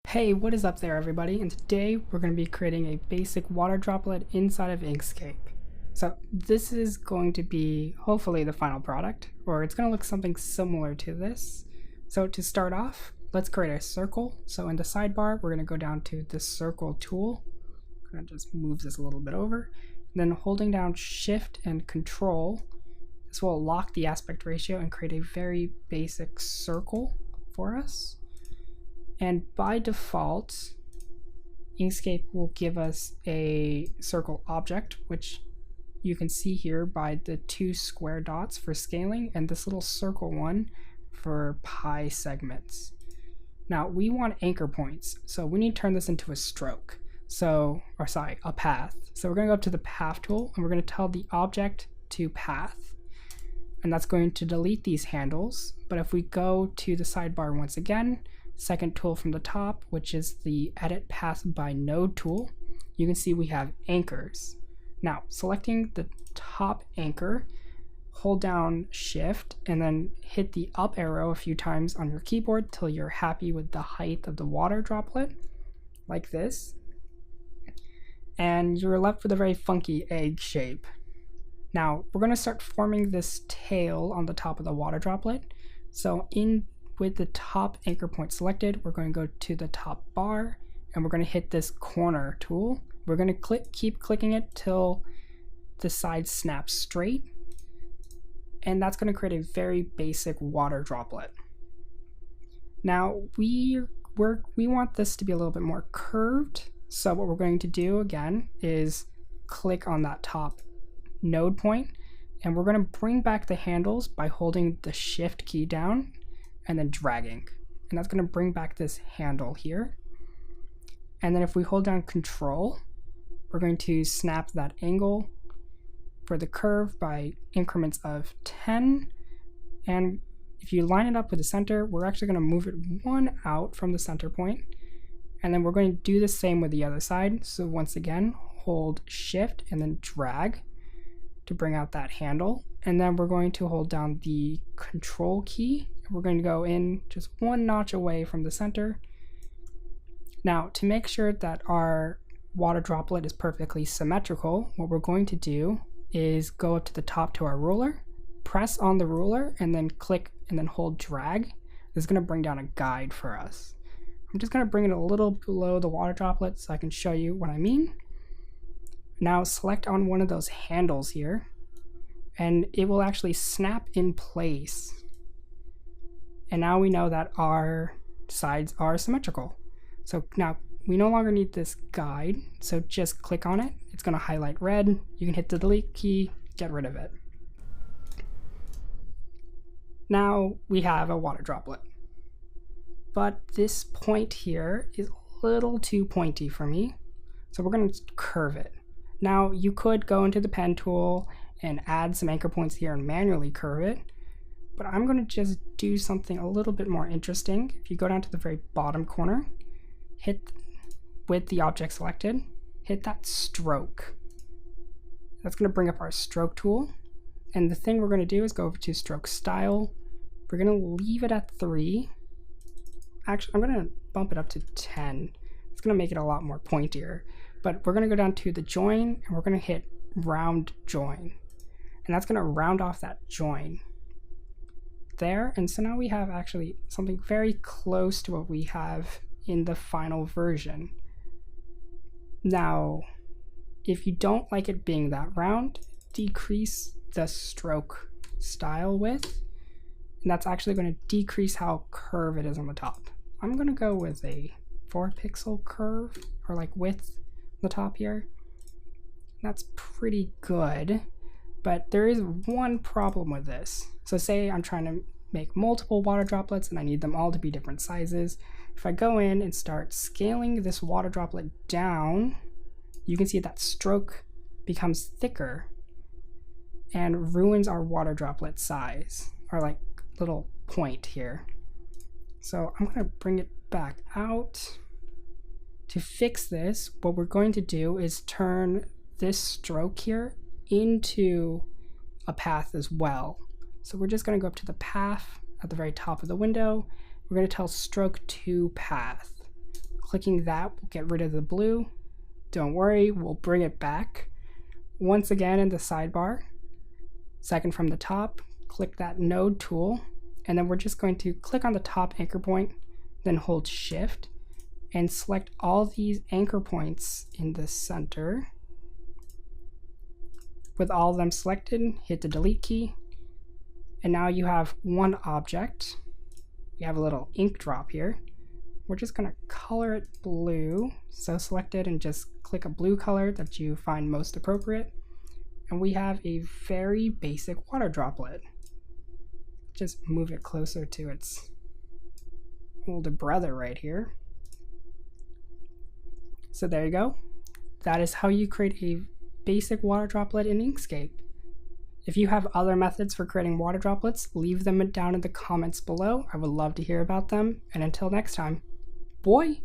Hey, what is up there everybody? And today we're going to be creating a basic water droplet inside of Inkscape. So this is going to be hopefully the final product, or it's going to look something similar to this. So to start off, let's create a circle. So in the sidebar, we're going to go down to the circle tool. I'm going to just move this a little bit over. And then holding down Shift and Control, this will lock the aspect ratio and create a very basic circle for us. And by default, Inkscape will give us a circle object, which you can see here by the two square dots for scaling and this little circle one for pi segments. Now we want anchor points, so we need to turn this into a stroke. A path. So we're going to go up to the path tool and we're going to tell the object to path. And that's going to delete these handles. But if we go to the sidebar once again, second tool from the top, which is the edit path by node tool, you can see we have anchors. Now selecting the top anchor, hold down Shift and then hit the up arrow a few times on your keyboard till you're happy with the height of the water droplet, like this. And you're left with a very funky egg shape. Now we're going to start forming this tail on the top of the water droplet. So with the top anchor point selected, we're going to go to the top bar and we're going to hit this corner tool. We're going to keep clicking it till the side snaps straight. And that's going to create a very basic water droplet. Now we want this to be a little bit more curved. So what we're going to do again is click on that top node point and we're going to bring back the handles by holding the Shift key down and then dragging, and that's going to bring back this handle here. And then if we hold down Control, we're going to snap that angle for the curve by increments of 10, and if you line it up with the center, we're actually going to move it one out from the center point, and then we're going to do the same with the other side. So once again, hold Shift and then drag to bring out that handle, and then we're going to hold down the Control key. We're going to go in just one notch away from the center. Now to make sure that our water droplet is perfectly symmetrical, what we're going to do is go up to the top to our ruler, press on the ruler and then click and then hold drag. This is going to bring down a guide for us. I'm just going to bring it a little below the water droplet so I can show you what I mean. Now select on one of those handles here and it will actually snap in place. And now we know that our sides are symmetrical. So now we no longer need this guide, so just click on it. It's going to highlight red. You can hit the delete key, get rid of it. Now we have a water droplet. But this point here is a little too pointy for me, so we're going to curve it. Now you could go into the pen tool and add some anchor points here and manually curve it, but I'm going to just do something a little bit more interesting. If you go down to the very bottom corner, hit with the object selected, hit that stroke. That's going to bring up our stroke tool. And the thing we're going to do is go over to stroke style. We're going to leave it at 3. Actually, I'm going to bump it up to 10. It's going to make it a lot more pointier. But we're going to go down to the join and we're going to hit round join. And that's going to round off that join there. And so now we have actually something very close to what we have in the final version. Now, if you don't like it being that round, decrease the stroke style width, and that's actually going to decrease how curved it is on the top. I'm going to go with a 4 pixel curve, or like width on the top here. That's pretty good, but there is one problem with this. So say I'm trying to make multiple water droplets and I need them all to be different sizes. If I go in and start scaling this water droplet down, you can see that stroke becomes thicker and ruins our water droplet size, or like little point here. So I'm going to bring it back out. To fix this, what we're going to do is turn this stroke here into a path as well. So we're just going to go up to the path at the very top of the window. We're going to tell stroke to path. Clicking that will get rid of the blue. Don't worry, we'll bring it back. Once again in the sidebar, second from the top, click that node tool, and then we're just going to click on the top anchor point, then hold shift and select all these anchor points in the center. With all of them selected, hit the delete key, and now you have one object. We have a little ink drop here. We're just going to color it blue. So select it and just click a blue color that you find most appropriate. And we have a very basic water droplet. Just move it closer to its older brother right here. So there you go. That is how you create a basic water droplet in Inkscape. If you have other methods for creating water droplets, leave them down in the comments below. I would love to hear about them. And until next time, boy!